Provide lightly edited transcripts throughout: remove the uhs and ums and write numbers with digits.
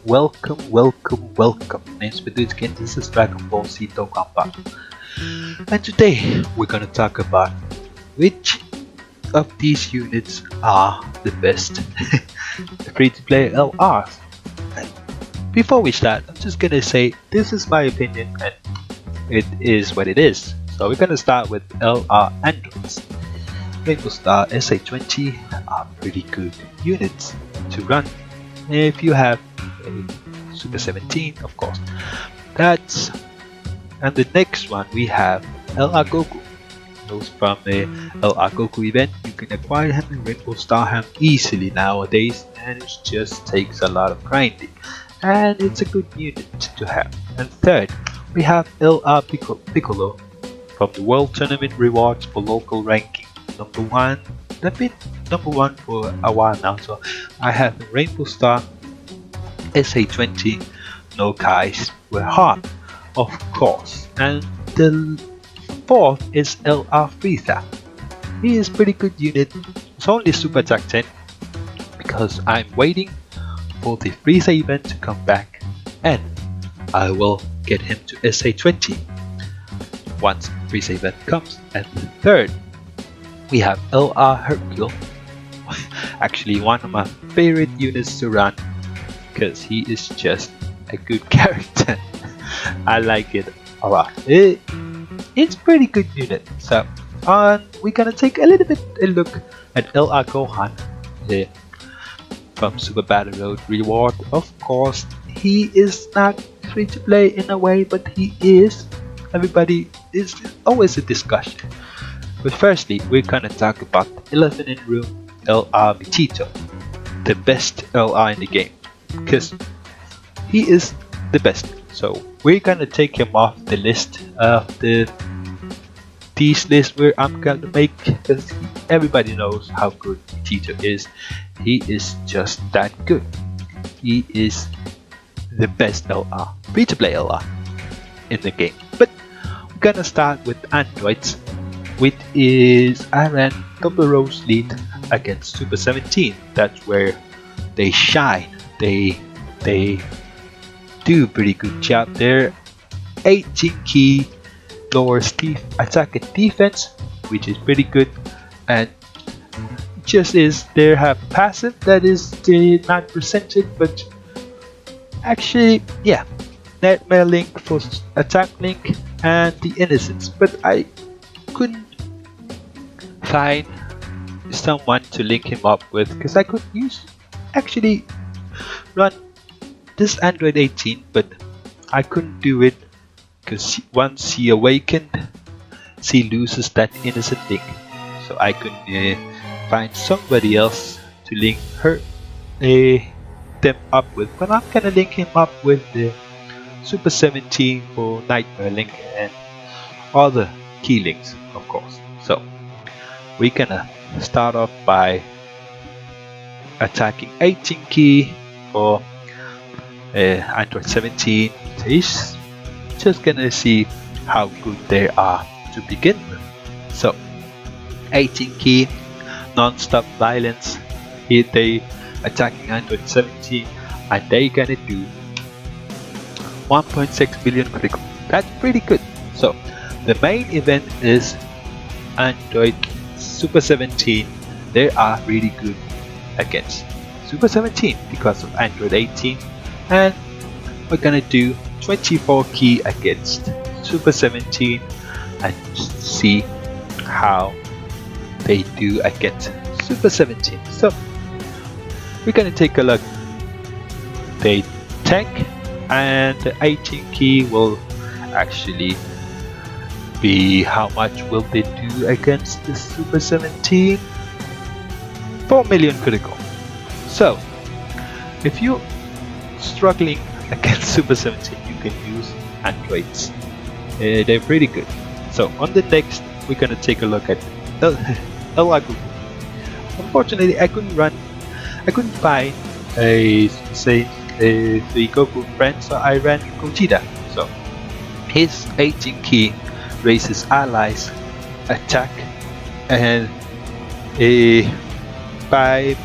welcome. Name's Bedu again. This is Dragonball Z Dokkan. And today we're gonna talk about which of these units are the best free-to-play LRs. And before we start, I'm just gonna say this is my opinion and it is what it is. So we're gonna start with LR androids. Rainbow Star SA20 are pretty good units to run if you have a Super 17, of course. And the next one we have LR Goku. Those from the LR Goku event, you can acquire him in Rainbow Star him easily nowadays, and it just takes a lot of grinding, and it's a good unit to have. And third, we have LR Piccolo from the World Tournament rewards for local ranking. Number one, that's been number one for a while now. So I have the Rainbow Star SA20, no guys were hard, of course. And the fourth is LR Frieza. He is pretty good unit. It's only Super Attack 10 because I'm waiting for the Frieza event to come back, and I will get him to SA20 once Frieza event comes. And the third, we have LR Hercule. Actually one of my favorite units to run because he is just a good character. I like it a lot. It's pretty good unit. So we're gonna take a little bit a look at LR Gohan from Super Battle Road reward. Of course, he is not free to play in a way, but he is. Everybody is always a discussion. But firstly, we're gonna talk about the elephant in the room, LR Vegito, the best LR in the game, because he is the best. So we're gonna take him off the list of these lists where I'm gonna make, because everybody knows how good Vegito is. He is just that good. He is the best LR, free to play LR in the game. But we're gonna start with androids, which is I ran double rows lead against Super 17. That's where they shine. They do pretty good job there. 18 key lowers attack and defense, which is pretty good, and just is they have passive that is not presented, but actually yeah, nightmare link for attack link and the innocence, but I couldn't find someone to link him up with because I could actually run this Android 18, but I couldn't do it because once he awakened, she loses that innocent link. So I couldn't find somebody else to link them up with. But I'm gonna link him up with the Super 17 for Nightmare Link and other key links, of course. So we're gonna start off by attacking 18 key for Android 17. He's just gonna see how good they are to begin with. So 18 key, non-stop violence. Here they attacking Android 17 and they gonna do 1.6 billion critical. That's pretty good. So the main event is Android Super 17. They are really good against Super 17 because of Android 18, and we're gonna do 24 key against Super 17 and see how they do against Super 17. So we're gonna take a look. They tank, and the 18 key will actually be how much will they do against the Super 17? 4 million critical. So if you're struggling against Super 17, you can use androids. They're pretty good. So on the next, we're gonna take a look at LR Goku. Unfortunately, I couldn't find the Goku friend, so I ran Gogeta. So his 18 key raises allies attack and by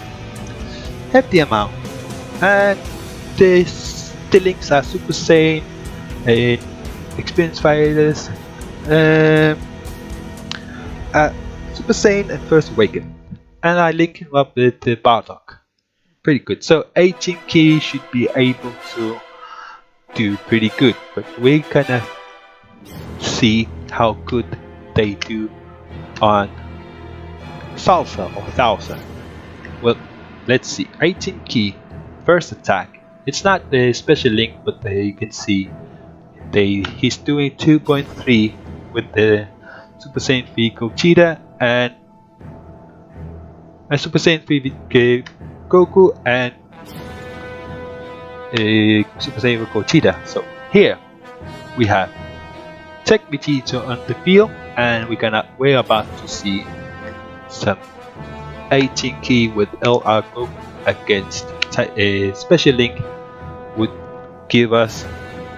hefty amount, and the links are Super Saiyan, Experienced Fighters, Super Saiyan and First Awaken, and I link him up with the Bardock. Pretty good. So 18 key should be able to do pretty good, but we're gonna see how good they do on Salsa or Thousand. Well, let's see. 18 key, first attack. It's not the special link, but you can see he's doing 2.3 with the Super Saiyan 3 Gogeta and a Super Saiyan 3 Goku and Super Saiyan Gogeta. So here we have Tech Vegito on the field, and we're about to see some 18 key with LR Goku against a special link would give us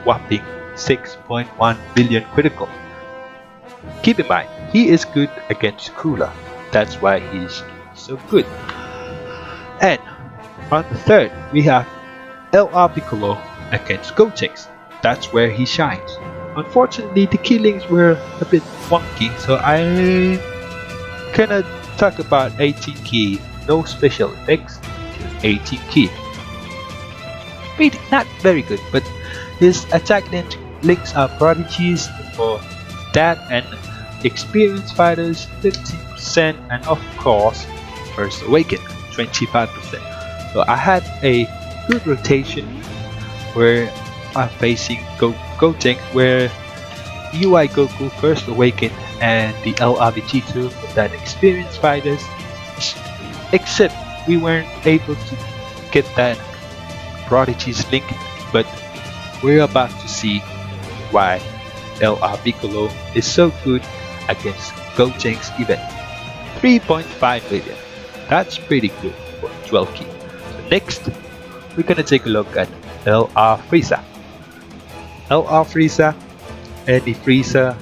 whopping 6.1 billion critical. Keep in mind, he is good against Cooler. That's why he's so good. And on the third, we have LR Piccolo against Gotenks. That's where he shines. Unfortunately, the killings were a bit wonky, so I cannot talk about 18 key. No special effects, just 18 key. Really not very good, but his attack links are prodigies for that, and Experienced Fighters 15%, and of course First Awaken 25%. So I had a good rotation where I'm facing Gotenks, where UI Goku, First Awaken, and the LR Vegito with that Experienced Fighters, except we weren't able to get that Prodigies link, but we're about to see why LR Piccolo is so good against Gotenks event. 3.5 million. That's pretty good for 12 key. So next, we're gonna take a look at LR Frieza. LR Frieza and the Frieza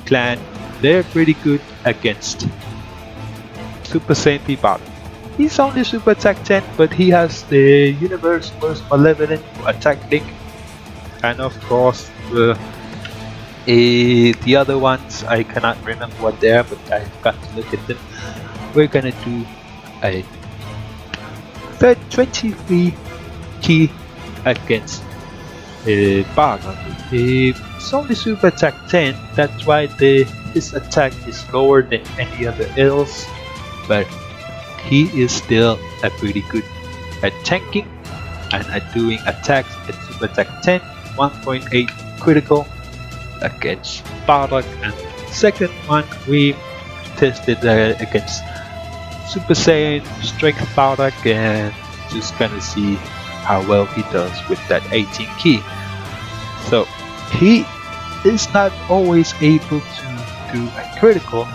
clan, they're pretty good against Super Saiyan 3 Bardock. He's only Super Attack 10, but he has the Universe Most Malevolent attack link, and of course the other ones I cannot remember what they are, but I've got to look at them. We're gonna do a 23 key against Bardock. It's only Super Attack 10, that's why his attack is lower than any other else, but he is still a pretty good at tanking and at doing attacks at Super Attack 10, 1.8 critical against Bardock. And second one we tested against Super Saiyan Strength Bardock, and just gonna see how well he does with that 18 key. So he is not always able to do a critical,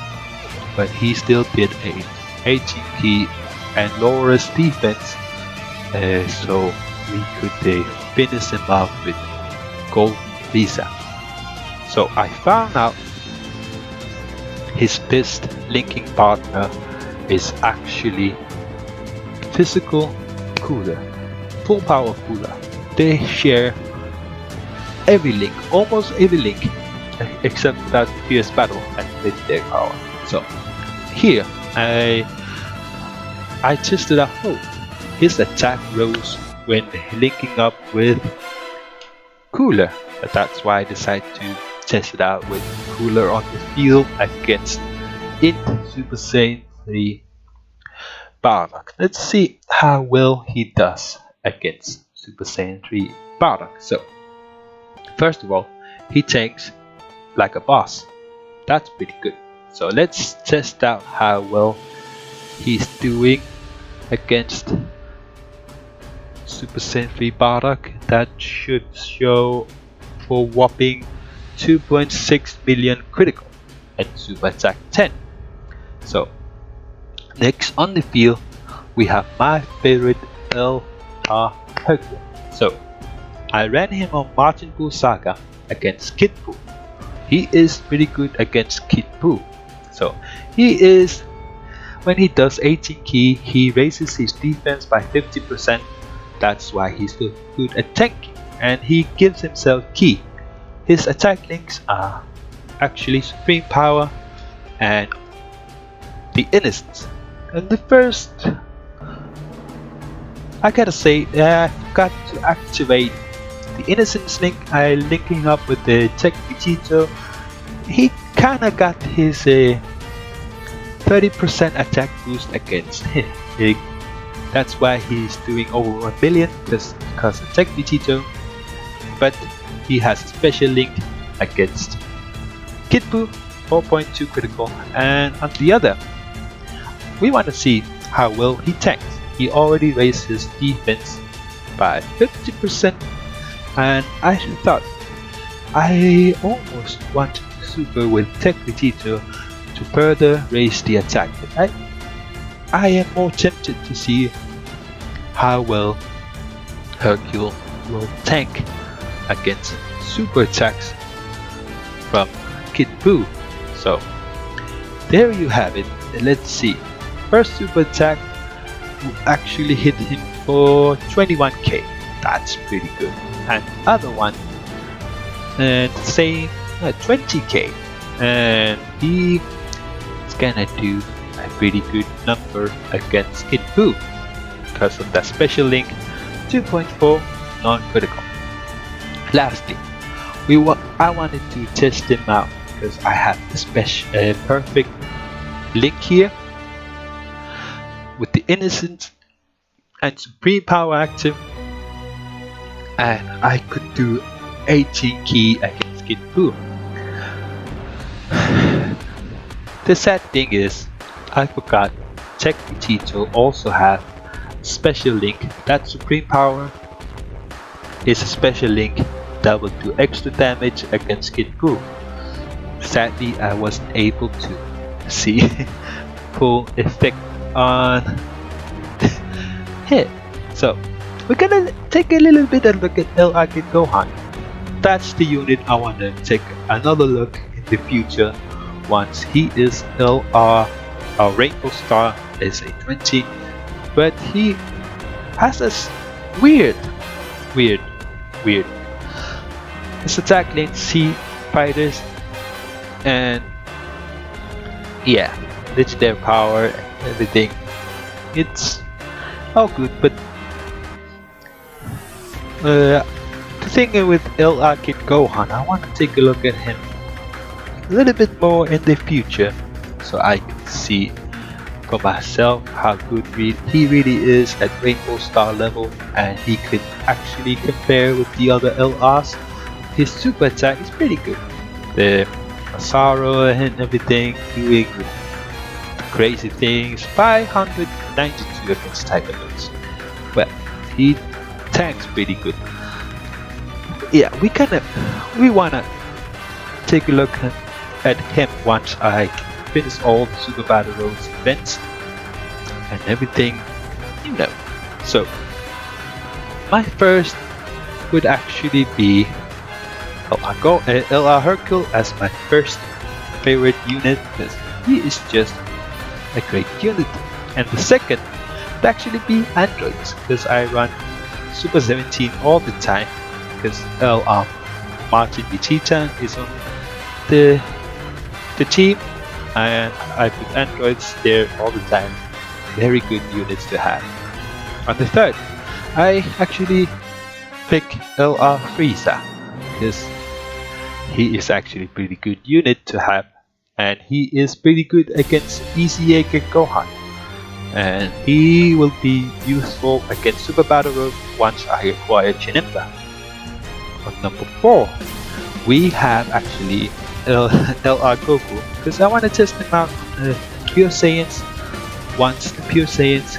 but he still did a 18 key and lowers defense, so we could finish him off with Golden Visa. So I found out his best linking partner is actually Physical Cooler, Full Power Cooler. They share every link, almost every link, except without Fierce Battle and Legendary Power. So here I tested out his attack rose when linking up with Cooler. That's why I decided to test it out with Cooler on the field against Super Saiyan 3 Bardock. Let's see how well he does against Super Saiyan 3 Bardock. So first of all, he tanks like a boss. That's pretty good. So let's test out how well he's doing against Super Saiyan 3 Bardock. That should show for whopping 2.6 million critical and Super Attack 10. So next on the field we have my favorite LR Vegito. So I ran him on Majin Buu Saga against Kid Buu. He is pretty good against Kid Buu. So he is, when he does 18 key, he raises his defense by 50%, That's why he's so good at tanking, and he gives himself key. His attack links are actually Supreme Power and the Innocence. And the first, I gotta say, I forgot to activate the Innocence link. I linking up with the Tech Vegito. He kinda got his 30% attack boost against him. That's why he's doing over 1 million, just because of Tech Vegito. But he has a special link against Kid Buu, 4.2 critical, and on the other, we want to see how well he tanks. He already raised his defense by 50%, and I thought I almost want to super with Tech Vegito to further raise the attack. But I am more tempted to see how well Hercule will tank against super attacks from Kid Buu. So there you have it. Let's see. First super attack will actually hit him for 21k. That's pretty good. And other one, and say 20k, and he's gonna do a pretty good number against Kid Buu because of that special link 2.4 non-critical. Lastly, I wanted to test him out because I have the perfect link here with the Innocence and Supreme Power active, and I could do 18 key against Kid Buu. The sad thing is, I forgot Tech Vegito also have special link. That Supreme Power is a special link that will do extra damage against Kid Buu. Sadly, I wasn't able to see full effect on hit. So we're gonna take a little bit of a look at LR Gohan. That's the unit I want to take another look in the future once he is LR Rainbow Star SA20, but he has this weird his attack lane C fighters, and yeah, legendary power and everything. It's all good, but the thing with LR Gohan, I want to take a look at him a little bit more in the future so I can see for myself how good he really is at Rainbow Star level, and he could actually compare with the other LRs. His super attack is pretty good. The Masaru and everything, doing crazy things. 592 against Tiger Notes. Well, he tanks pretty good. Yeah, we wanna take a look at him once I finish all the Super Battle Roads events and everything, you know. So my first would actually be LR Hercule as my first favorite unit because he is just a great unit. And the second would actually be androids because I run Super 17 all the time because Martin Vegeta is on the team, and I put androids there all the time. Very good units to have. On the third, I actually pick LR Frieza because he is actually a pretty good unit to have, and he is pretty good against ECA Gohan, and he will be useful against Super Battle Road once I acquire Chinemba. On number 4, we have actually LR Goku because I want to test him out on Pure Saiyans once the Pure Saiyans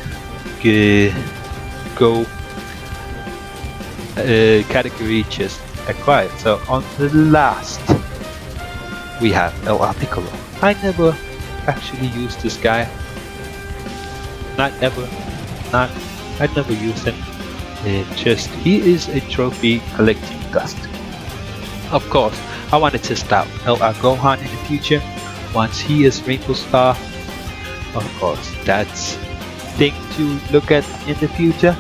go category just acquired. So on the last, we have LR Piccolo. I never actually used this guy. I never used him. Just he is a trophy collecting dust. Of course, I want to test out LR Gohan in the future once he is Rainbow Star. Of course, that's thing to look at in the future.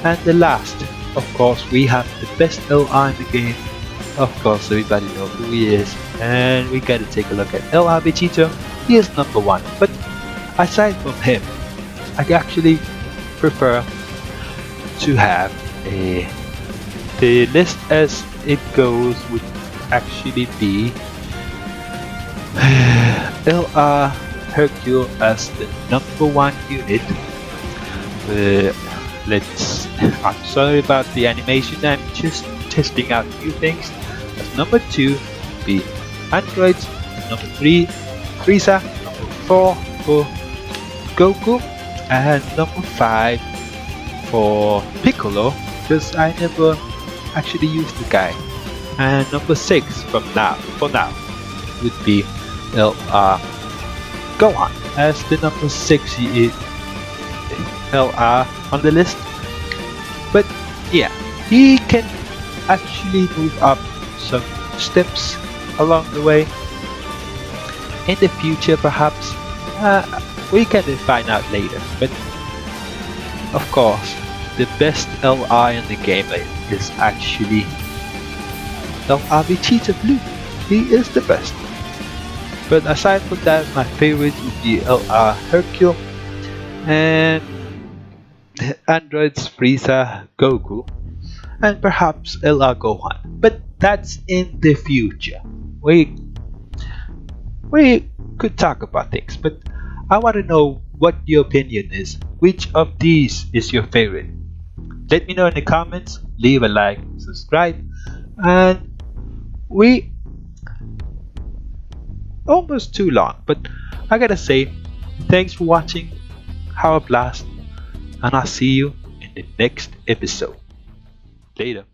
And the last, of course, we have the best LR in the game. Of course, everybody knows who he is, and we gotta take a look at LR Vegito. He is number 1, but aside from him, I actually prefer to have the list as it goes would actually be LR Hercule as the number 1 unit. I'm sorry about the animation, I'm just testing out new things. As number 2 be androids, number 3 Frieza, number 4 for Goku, and number 5 for Piccolo, because I never actually used the guy. And number 6 for now would be LR Gohan as the number 6 he is LR on the list. But yeah, he can actually move up some steps along the way. In the future perhaps, we can find out later, but of course the best LR in the game is actually LR Vegito Blue. He is the best. But aside from that, my favorite would be LR Hercule and androids Frieza, Goku, and perhaps LR Gohan. But that's in the future. We could talk about things, but I want to know what your opinion is. Which of these is your favorite? Let me know in the comments, leave a like, subscribe, and we almost too long, but I gotta say thanks for watching, have a blast, and I'll see you in the next episode. Later.